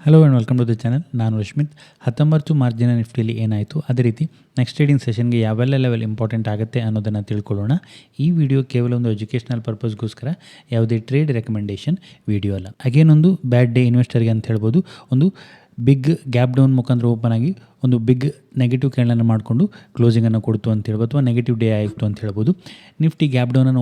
Hello and welcome to the channel. ನಾನು ರಶ್ಮಿತ್. 19 ಮಾರ್ಜಿನ ನಿಫ್ಟಿಲಿ ಏನಾಯಿತು, ಅದೇ ರೀತಿ ನೆಕ್ಸ್ಟ್ ಟ್ರೇಡಿಂಗ್ ಸೆಷನ್ಗೆ ಯಾವೆಲ್ಲ ಲೆವೆಲ್ ಇಂಪಾರ್ಟೆಂಟ್ ಆಗುತ್ತೆ ಅನ್ನೋದನ್ನು ತಿಳ್ಕೊಳ್ಳೋಣ. ಈ ವಿಡಿಯೋ ಕೇವಲ ಒಂದು ಎಜುಕೇಷನಲ್ ಪರ್ಪಸ್ಗೋಸ್ಕರ, ಯಾವುದೇ ಟ್ರೇಡ್ ರೆಕಮೆಂಡೇಷನ್ ವಿಡಿಯೋ ಅಲ್ಲ. ಅಗೇನ್ ಒಂದು ಬ್ಯಾಡ್ ಡೇ ಇನ್ವೆಸ್ಟರ್ಗೆ ಅಂತ ಹೇಳ್ಬೋದು. ಒಂದು ಬಿಗ್ ಗ್ಯಾಪ್ ಡೌನ್ ಮುಖಾಂತರ ಓಪನ್ ಆಗಿ ಒಂದು ಬಿಗ್ ನೆಗೆಟಿವ್ ಕ್ಯಾಂಡಲನ್ನು ಮಾಡಿಕೊಂಡು ಕ್ಲೋಸಿಂಗನ್ನು ಕೊಡ್ತು ಅಂತ ಹೇಳ್ಬೋದು, ಅಥವಾ ನೆಗೆಟಿವ್ ಡೇ ಆಯಿತು ಅಂತ ಹೇಳ್ಬೋದು. ನಿಫ್ಟಿ ಗ್ಯಾಪ್ ಡೌನಲ್ಲಿ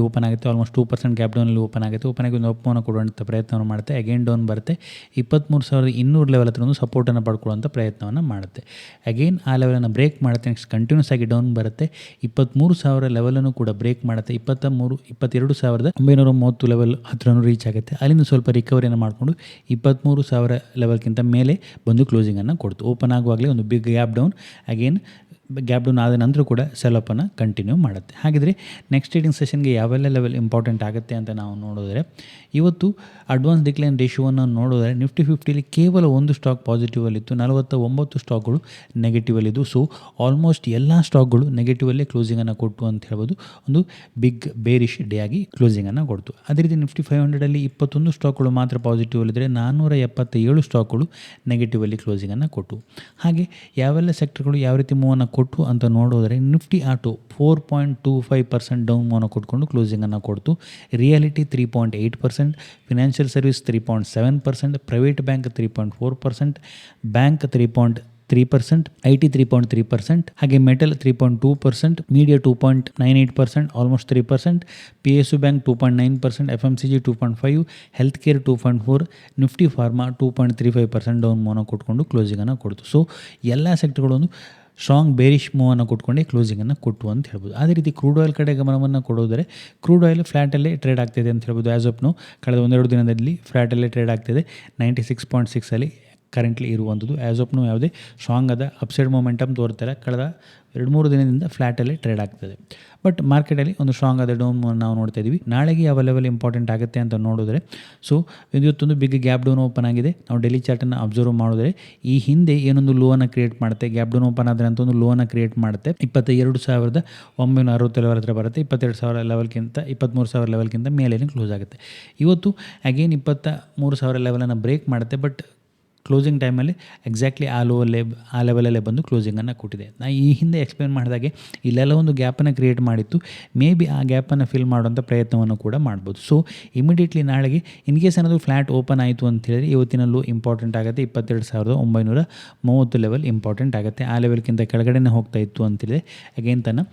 ಓಪನ್ ಆಗುತ್ತೆ. ಆಲ್ಮೋಸ್ಟ್ 2% ಗ್ಯಾಪ್ ಡೌನಲ್ಲಿ ಓಪನ್ ಆಗುತ್ತೆ. ಓಪನ್ ಆಗಿ ಒಂದು ಅಪ್ಪವನ್ನು ಕೊಡುವಂಥ ಪ್ರಯತ್ನವನ್ನು ಮಾಡುತ್ತೆ. ಅಗೇನ್ ಡೌನ್ ಬರುತ್ತೆ. 23,200 ಲೆವೆಲ್ ಹತ್ರ ಒಂದು ಸಪೋರ್ಟನ್ನು ಪಡ್ಕೊಳ್ಳುವಂಥ ಪ್ರಯತ್ನವನ್ನು ಮಾಡುತ್ತೆ. ಅಗೇನ್ ಆ ಲೆವೆಲನ್ನು ಬ್ರೇಕ್ ಮಾಡುತ್ತೆ. ನೆಕ್ಸ್ಟ್ ಕಂಟಿನ್ಯೂಸ್ ಆಗಿ ಡೌನ್ ಬರುತ್ತೆ. 23,000 ಲೆವೆಲನ್ನು ಕೂಡ ಬ್ರೇಕ್ ಮಾಡುತ್ತೆ. 22,930 ಲೆವೆಲ್ ಹತ್ರನೂ ರೀಚ್ ಆಗುತ್ತೆ. ಅಲ್ಲಿಂದ ಸ್ವಲ್ಪ ರಿಕವರಿಯನ್ನು ಮಾಡಿಕೊಂಡು 23,000 ಲೆವೆಲ್ಗಿಂತ ಮೇಲೆ ಬಂದು ಕ್ಲೋಸಿಂಗನ್ನು ಕೊಡ್ತು. ಓಪನ್ ಆಗುವಾಗಲೇ ಒಂದು big gap down, again gap down ಆದ ನಂತರ ಕೂಡ ಸೆಲಪ್ಪನ್ನು ಕಂಟಿನ್ಯೂ ಮಾಡುತ್ತೆ. ಹಾಗಿದ್ರೆ ನೆಕ್ಸ್ಟ್ ಟ್ರೇಡಿಂಗ್ ಸೆಷನ್ಗೆ ಯಾವೆಲ್ಲ ಲೆವೆಲ್ ಇಂಪಾರ್ಟೆಂಟ್ ಆಗುತ್ತೆ ಅಂತ ನಾವು ನೋಡಿದ್ರೆ, ಇವತ್ತು ಅಡ್ವಾನ್ಸ್ ಡಿಕ್ಲೈನ್ ರೇಷಿಯೋವನ್ನು ನೋಡಿದ್ರೆ ನಿಫ್ಟಿ 50ಲಿ ಕೇವಲ ಒಂದು ಸ್ಟಾಕ್ ಪಾಸಿಟಿವಲ್ಲಿತ್ತು, 49 ಸ್ಟಾಕ್ಗಳು ನೆಗೆಟಿವಲ್ಲಿದ್ದು. ಸೊ ಆಲ್ಮೋಸ್ಟ್ ಎಲ್ಲ ಸ್ಟಾಕ್ಗಳು ನೆಗೆಟಿವಲ್ಲೇ ಕ್ಲೋಸಿಂಗನ್ನು ಕೊಟ್ಟು ಅಂತ ಹೇಳ್ಬೋದು. ಒಂದು ಬಿಗ್ ಬೇರಿಶ್ ಡೇ ಆಗಿ ಕ್ಲೋಸಿಂಗನ್ನು ಕೊಡ್ತು. ಅದೇ ರೀತಿ ನಿಫ್ಟಿ 500ಅಲ್ಲಿ 21 ಸ್ಟಾಕ್ಗಳು ಮಾತ್ರ ಪಾಸಿಟಿವಲ್ಲಿದ್ದರೆ 477 ಸ್ಟಾಕ್ಗಳು ನೆಗೆಟಿವಲ್ಲಿ ಕ್ಲೋಸಿಂಗನ್ನು ಕೊಟ್ಟು. ಹಾಗೆ ಯಾವೆಲ್ಲ ಸೆಕ್ಟರ್ಗಳು ಯಾವ ರೀತಿ ಮೂವನ್ನು ಕೊಟ್ಟು ಅಂತ ನೋಡೋದ್ರೆ, ನಿಫ್ಟಿ ಆಟೋ 4.25% ಡೌನ್ ಮೂವನ್ನು ಕೊಟ್ಕೊಂಡು ಕ್ಲೋಸಿಂಗನ್ನು ಕೊಡ್ತು. Realty 3.8%, financial service 3.7%, private bank 3.4%, bank 3.3%, IT 3.3%, ಹಾಗೆ metal 3.2%, media 2.98%, almost 3%, PSU bank 2.9%, FMCG 2.5%, health care 2.4%, Nifty pharma 2.35% down ಮೂವನ್ನು ಕೊಟ್ಕೊಂಡು ಕ್ಲೋಸಿಂಗನ್ನು ಕೊಡ್ತು. ಸೊ ಎಲ್ಲ ಸೆಕ್ಟರ್ಗಳೊಂದು ಸ್ಟ್ರಾಂಗ್ ಬೇರಿಶ್ ಮೂವನ್ನು ಕೊಟ್ಕೊಂಡೆ ಕ್ಲೋಸಿಂಗನ್ನು ಕೊಟ್ಟು ಅಂತ ಹೇಳ್ಬೋದು. ಅದೇ ರೀತಿ ಕ್ರೂಡ್ ಆಯಿಲ್ ಕಡೆ ಗಮನವನ್ನು ಕೊಡೋದರೆ, ಕ್ರೂಡ್ ಆಯಿಲ್ ಫ್ಲ್ಯಾಟಲ್ಲೇ ಟ್ರೇಡ್ ಆಗ್ತಿದೆ ಅಂತ ಹೇಳ್ಬೋದು. ಆ್ಯಸ್ ಆಫ್ ನೋ ಕಳೆದ ಒಂದೆರಡು ದಿನದಲ್ಲಿ ಫ್ಲ್ಯಾಟಲ್ಲೇ ಟ್ರೇಡ್ ಆಗ್ತಿದೆ. 96.6 ಕರೆಂಟ್ಲಿ ಇರುವಂಥದ್ದು. ಆ್ಯಸ್ ಆಫ್ ನೋ ಯಾವುದೇ ಸ್ಟ್ರಾಂಗ್ ಆದ ಅಪ್ಸೈಡ್ ಮೊಮೆಂಟಮ್ ತೋರ್ತಾರೆ. ಕಳೆದ 2-3 ದಿನದಿಂದ ಫ್ಲ್ಯಾಟಲ್ಲೇ ಟ್ರೇಡ್ ಆಗ್ತದೆ. ಬಟ್ ಮಾರ್ಕೆಟಲ್ಲಿ ಒಂದು ಸ್ಟ್ರಾಂಗ್ ಆದ ಡೌನ್ ನಾವು ನೋಡ್ತಾ ಇದ್ದೀವಿ. ನಾಳೆಗೆ ಯಾವ ಲೆವೆಲ್ ಇಂಪಾರ್ಟೆಂಟ್ ಆಗುತ್ತೆ ಅಂತ ನೋಡಿದ್ರೆ, ಸೊ ಇವತ್ತೊಂದು ಬಿಗ್ ಗ್ಯಾಪ್ ಡೌನ್ ಓಪನ್ ಆಗಿದೆ. ನಾವು ಡೆಲಿ ಚಾರ್ಟನ್ನು ಅಬ್ಸರ್ವ್ ಮಾಡಿದ್ರೆ, ಈ ಹಿಂದೆ ಏನೊಂದು ಲೋವನ್ನು ಕ್ರಿಯೇಟ್ ಮಾಡುತ್ತೆ, ಗ್ಯಾಪ್ ಡೌನ್ ಓಪನ್ ಆದರೆ ಅಂತ ಒಂದು ಲೋವನ್ನು ಕ್ರಿಯೇಟ್ ಮಾಡುತ್ತೆ. 22,960 ಲೆವೆಲ್ ಹತ್ರ ಬರುತ್ತೆ. 22,000 ಲೆವೆಲ್ಗಿಂತ 23,000 ಲೆವೆಲ್ಗಿಂತ ಮೇಲೆ ಕ್ಲೋಸ್ ಆಗುತ್ತೆ. ಇವತ್ತು ಅಗೇನ್ 23,000 ಲೆವೆಲನ್ನು ಬ್ರೇಕ್ ಮಾಡುತ್ತೆ. ಬಟ್ ಕ್ಲೋಸಿಂಗ್ ಟೈಮಲ್ಲಿ ಎಕ್ಸಾಕ್ಟ್ಲಿ ಆ ಲೆವೆಲಲ್ಲೇ ಬಂದು ಕ್ಲೋಸಿಂಗನ್ನು ಕೊಟ್ಟಿದೆ. ನಾನು ಈ ಹಿಂದೆ ಎಕ್ಸ್ಪ್ಲೇನ್ ಮಾಡಿದಾಗೆ ಇಲ್ಲೆಲ್ಲ ಒಂದು ಗ್ಯಾಪನ್ನು ಕ್ರಿಯೇಟ್ ಮಾಡಿತ್ತು. ಮೇ ಬಿ ಆ ಗ್ಯಾಪನ್ನು ಫಿಲ್ ಮಾಡುವಂಥ ಪ್ರಯತ್ನವನ್ನು ಕೂಡ ಮಾಡ್ಬೋದು. ಸೊ ಇಮಿಡಿಯೇಟ್ಲಿ ನಾಳೆಗೆ ಇನ್ ಕೇಸ್ ಏನಾದರೂ ಫ್ಲ್ಯಾಟ್ ಓಪನ್ ಆಯಿತು ಅಂತ ಹೇಳಿದ್ರೆ, ಇವತ್ತಿನಲ್ಲೂ ಇಂಪಾರ್ಟೆಂಟ್ ಆಗುತ್ತೆ. 22,930 ಲೆವೆಲ್ ಇಂಪಾರ್ಟೆಂಟ್ ಆಗುತ್ತೆ. ಆ ಲೆವೆಲ್ಗಿಂತ ಕೆಳಗಡೆನೇ ಹೋಗ್ತಾ ಇತ್ತು ಅಂತೇಳಿದ್ರೆ ಅಗೇನ್ ತನ್ನ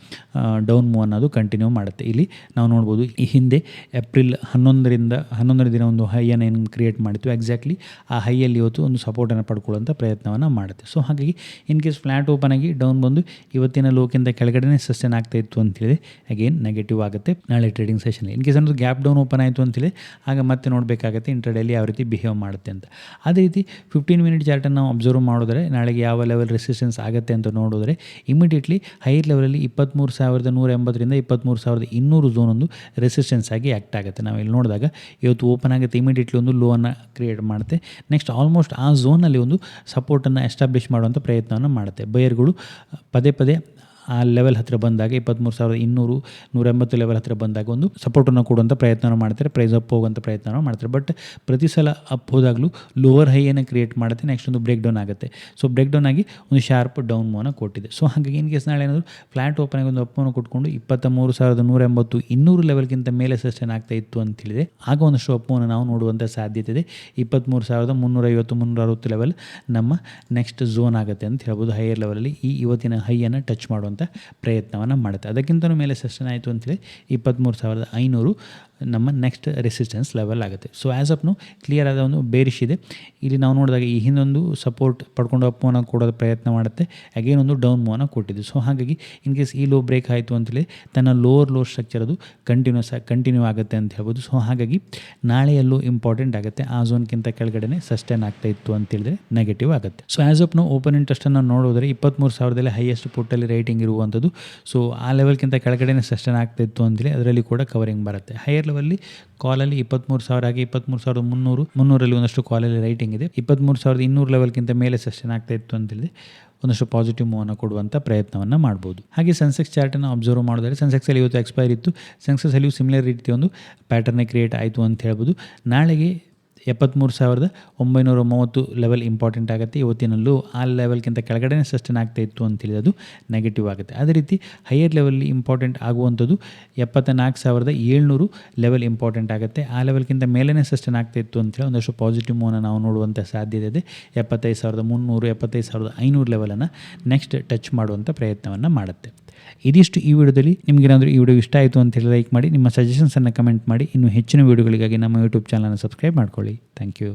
ಡೌನ್ ಮೂವ್ ಅನ್ನೋದು ಕಂಟಿನ್ಯೂ ಮಾಡುತ್ತೆ. ಇಲ್ಲಿ ನಾವು ನೋಡ್ಬೋದು, ಈ ಹಿಂದೆ ಏಪ್ರಿಲ್ 11ನೇ ದಿನ ಒಂದು ಹೈಯನ್ನು ಏನು ಕ್ರಿಯೇಟ್ ಮಾಡಿತ್ತು, ಎಕ್ಸಾಕ್ಟ್ಲಿ ಆ ಹೈಯಲ್ಲಿ ಇವತ್ತು ಒಂದು ಸಪೋರ್ಟನ್ನು ಪಡ್ಕೊಳ್ಳುವಂಥ ಪ್ರಯತ್ನವನ್ನು ಮಾಡುತ್ತೆ. ಸೊ ಹಾಗಾಗಿ ಇನ್ ಕೇಸ್ ಫ್ಲ್ಯಾಟ್ ಓಪನ್ ಆಗಿ ಡೌನ್ ಬಂದು ಇವತ್ತಿನ ಲೋಕಿಂತ ಕೆಳಗಡೆನೇ ಸಸ್ಟೇನ್ ಆಗ್ತಾ ಇತ್ತು ಅಂತೇಳಿ ಅಗೇನ್ ನೆಗೆಟಿವ್ ಆಗುತ್ತೆ ನಾಳೆ ಟ್ರೇಡಿಂಗ್ ಸೆಷನ್. ಇನ್ ಕೇಸ್ ಅನ್ನೋದು ಗ್ಯಾಪ್ ಡೌನ್ ಓಪನ್ ಆಯಿತು ಅಂತೇಳಿ ಆಗ ಮತ್ತೆ ನೋಡಬೇಕಾಗುತ್ತೆ ಇಂಟ್ರಾಡೇಲಿ ಯಾವ ರೀತಿ ಬಿಹೇವ್ ಮಾಡುತ್ತೆ ಅಂತ. ಅದೇ ರೀತಿ 15 ಮಿನಿಟ್ ಚಾರ್ಟನ್ನು ನಾವು ಅಬ್ಸರ್ವ್ ಮಾಡಿದ್ರೆ, ನಾಳೆಗೆ ಯಾವ ಲೆವೆಲ್ ರೆಸಿಸ್ಟೆನ್ಸ್ ಆಗುತ್ತೆ ಅಂತ ನೋಡಿದ್ರೆ, ಇಮಿಡಿಯೇಟ್ಲಿ ಹೈಯರ್ ಲೆವೆಲಲ್ಲಿ 23,180ರಿಂದ 23,200 ಝೋನ್ ಒಂದು ರೆಸಿಸ್ಟೆನ್ಸ್ ಆಗಿ ಆ್ಯಕ್ಟ್ ಆಗುತ್ತೆ. ನಾವು ಇಲ್ಲಿ ನೋಡಿದಾಗ ಇವತ್ತು ಓಪನ್ ಆಗುತ್ತೆ, ಇಮಿಡಿಯೇಟ್ಲಿ ಒಂದು ಲೋವನ್ನು ಕ್ರಿಯೇಟ್ ಮಾಡುತ್ತೆ. ನೆಕ್ಸ್ಟ್ ಆಲ್ಮೋಸ್ಟ್ ಆ ಝೋನಲ್ಲಿ ಒಂದು ಸಪೋರ್ಟನ್ನು ಎಸ್ಟಾಬ್ಲಿಷ್ ಮಾಡುವಂಥ ಪ್ರಯತ್ನವನ್ನು ಮಾಡುತ್ತೆ. ಬಯರ್ಗಳು ಪದೇ ಆ ಲೆವೆಲ್ ಹತ್ತಿರ ಬಂದಾಗ 23,200, 180 ಲೆವೆಲ್ ಹತ್ತಿರ ಬಂದಾಗ ಒಂದು ಸಪೋರ್ಟನ್ನು ಕೊಡುವಂಥ ಪ್ರಯತ್ನ ಮಾಡ್ತಾರೆ. ಪ್ರೈಸ್ ಅಪ್ ಹೋಗುವಂಥ ಪ್ರಯತ್ನ ಮಾಡ್ತಾರೆ. ಬಟ್ ಪ್ರತಿ ಸಲ ಅಪ್ ಹೋದಾಗಲೂ ಲೋವರ್ ಹೈಯನ್ನು ಕ್ರಿಯೇಟ್ ಮಾಡುತ್ತೆ. ನೆಕ್ಸ್ಟ್ ಒಂದು ಬ್ರೇಕ್ ಡೌನ್ ಆಗುತ್ತೆ. ಸೊ ಬ್ರೇಕ್ ಡೌನ್ ಆಗಿ ಒಂದು ಶಾರ್ಪ್ ಡೌನ್ ಮೂವನ್ನು ಕೊಟ್ಟಿದೆ. ಸೊ ಹಾಗಾಗಿ ಇನ್ ಕೇಸ್ ನಾಳೆ ಏನಾದರೂ ಫ್ಲ್ಯಾಟ್ ಓಪನ್ ಆಗಿ ಒಂದು ಅಪ್ಪನ್ನು ಕೊಟ್ಕೊಂಡು 23,180, 200 ಲೆವೆಲ್ಗಿಂತ ಮೇಲೆ ಸಸ್ಟೇನ್ ಆಗ್ತಾ ಇತ್ತು ಅಂತ ಹೇಳಿದರೆ ಆಗ ಒಂದಷ್ಟು ಅಪ್ಪವನ್ನು ನಾವು ನೋಡುವಂಥ ಸಾಧ್ಯತೆ ಇದೆ. 23,350, 360 ಲೆವೆಲ್ ನಮ್ಮ ನೆಕ್ಸ್ಟ್ ಝೋನ್ ಆಗುತ್ತೆ ಅಂತ ಹೇಳ್ಬೋದು. ಹೈಯರ್ ಲೆವೆಲಲ್ಲಿ ಈ ಇವತ್ತಿನ ಹೈಯನ್ನು ಟಚ್ ಮಾಡುವಂಥ ಪ್ರಯತ್ನವನ್ನು ಮಾಡುತ್ತೆ. ಅದಕ್ಕಿಂತ ಮೇಲೆ ಸಸ್ಟೇನ್ ಆಯಿತು ಅಂತೇಳಿ 23,500 ನಮ್ಮ ನೆಕ್ಸ್ಟ್ ರೆಸಿಸ್ಟೆನ್ಸ್ ಲೆವೆಲ್ ಆಗುತ್ತೆ. So as of now clear ಆದ ಒಂದು ಬೇರಿಶ್ ಇದೆ. ಇಲ್ಲಿ ನಾವು ನೋಡಿದಾಗ ಈ ಹಿಂದೊಂದು ಸಪೋರ್ಟ್ ಪಡ್ಕೊಂಡು ಅಪ್ ಮೂವನ್ನು ಕೊಡೋದು ಪ್ರಯತ್ನ ಮಾಡುತ್ತೆ. ಅಗೇನ್ ಒಂದು ಡೌನ್ ಮೂವನ್ನು ಕೊಟ್ಟಿದೆ. ಸೊ ಹಾಗಾಗಿ ಇನ್ ಕೇಸ್ ಈ ಲೋ ಬ್ರೇಕ್ ಆಯಿತು ಅಂತೇಳಿ ತನ್ನ ಲೋ ಸ್ಟ್ರಕ್ಚರ್ ಅದು ಕಂಟಿನ್ಯೂ ಆಗುತ್ತೆ ಅಂತ ಹೇಳ್ಬೋದು. ಸೊ ಹಾಗಾಗಿ ನಾಳೆಯಲ್ಲೂ ಇಂಪಾರ್ಟೆಂಟ್ ಆಗುತ್ತೆ. ಆ ಝೋನ್ಗಿಂತ ಕೆಳಗಡೆ ಸಸ್ಟೇನ್ ಆಗ್ತಾ ಇತ್ತು ಅಂತೇಳಿದ್ರೆ ನೆಗೆಟಿವ್ ಆಗುತ್ತೆ. So as of now open ಇಂಟ್ರೆಸ್ಟನ್ನು ನೋಡಿದ್ರೆ 23,000 ಹೈಯೆಸ್ಟ್ ಪುಟ್ಟಲ್ಲಿ ರೇಟಿಂಗ್ ಇರುವಂಥದ್ದು. ಸೊ ಆ ಲೆವೆಲ್ಗಿಂತ ಕೆಳಗಡೆ ಸಸ್ಟೇನ್ ಆಗ್ತಾ ಇತ್ತು ಅಂತೇಳಿ ಅದರಲ್ಲಿ ಕೂಡ ಕವರಿಂಗ್ ಬರುತ್ತೆ. ಹೈಯರ್ ಲೆವೆಲ್ಲಿ ಕಾಲಲ್ಲಿ 23,000 ಆಗಿ 23,300 ಒಂದಷ್ಟು ಕಾಲಲ್ಲಿ ರೈಟಿಂಗ್ ಇದೆ. 23,200 ಲೆವೆಲ್ಗಿಂತ ಮೇಲೆ ಸಸ್ಟೇನ್ ಆಗ್ತಾ ಇತ್ತು ಅಂತೇಳಿದ್ರೆ ಒಂದಷ್ಟು ಪಾಸಿಟಿವ್ ಮೂವನ್ನು ಕೊಡುವಂಥ ಪ್ರಯತ್ನವನ್ನು ಮಾಡ್ಬೋದು. ಹಾಗೆ ಸೆನ್ಸೆಕ್ಸ್ ಚಾರ್ಟನ್ನು ಅಬ್ಸರ್ವ್ ಮಾಡಿದರೆ, ಸೆನ್ಸೆಕ್ಸಲ್ಲಿ ಇವತ್ತು ಎಕ್ಸ್ಪೈರ್ ಇತ್ತು. ಸೆನ್ಸೆಕ್ಸಲ್ಲಿಯೂ ಸಿಮಿಲರ್ ರೀತಿ ಒಂದು ಪ್ಯಾಟರ್ನೇ ಕ್ರಿಯೇಟ್ ಆಯಿತು ಅಂತ ಹೇಳ್ಬೋದು. ನಾಳೆಗೆ 73,930 ಲೆವೆಲ್ ಇಂಪಾರ್ಟೆಂಟ್ ಆಗುತ್ತೆ. ಇವತ್ತಿನಲ್ಲೂ ಆ ಲೆವೆಲ್ಗಿಂತ ಕೆಳಗಡೆ ಸಸ್ಟೇನ್ ಆಗ್ತಾ ಇತ್ತು ಅಂತೇಳಿ ಅದು ನೆಗೆಟಿವ್ ಆಗುತ್ತೆ. ಅದೇ ರೀತಿ ಹೈಯರ್ ಲೆವೆಲ್ಲಿ ಇಂಪಾರ್ಟೆಂಟ್ ಆಗುವಂಥದ್ದು 74,700 ಲೆವೆಲ್ ಇಂಪಾರ್ಟೆಂಟ್ ಆಗುತ್ತೆ. ಆ ಲೆವೆಲ್ಗಿಂತ ಮೇಲೇ ಸಸ್ಟೇನ್ ಆಗ್ತಾ ಇತ್ತು ಅಂತೇಳಿ ಒಂದಷ್ಟು ಪಾಸಿಟಿವ್ ಮೂವ್ನ ನಾವು ನೋಡುವಂಥ ಸಾಧ್ಯತೆ ಇದೆ. 75,300, 75,500 ಲೆವೆಲನ್ನು ನೆಕ್ಸ್ಟ್ ಟಚ್ ಮಾಡುವಂಥ ಪ್ರಯತ್ನವನ್ನು ಮಾಡುತ್ತೆ. ಇದಿಷ್ಟು ಈ ವಿಡಿಯೋದಲ್ಲಿ. ನಿಮಗೇನಾದರೂ ಈ ವಿಡಿಯೋ ಇಷ್ಟ ಆಯಿತು ಅಂತೇಳಿ ಲೈಕ್ ಮಾಡಿ, ನಿಮ್ಮ ಸಜೆಷನ್ಸನ್ನು ಕಮೆಂಟ್ ಮಾಡಿ. ಇನ್ನೂ ಹೆಚ್ಚಿನ ವಿಡಿಯೋಗಳಿಗಾಗಿ ನಮ್ಮ ಯೂಟ್ಯೂಬ್ ಚಾನಲನ್ನು ಸಬ್ಸ್ಕ್ರೈಬ್ ಮಾಡ್ಕೊಳ್ಳಿ. Thank you.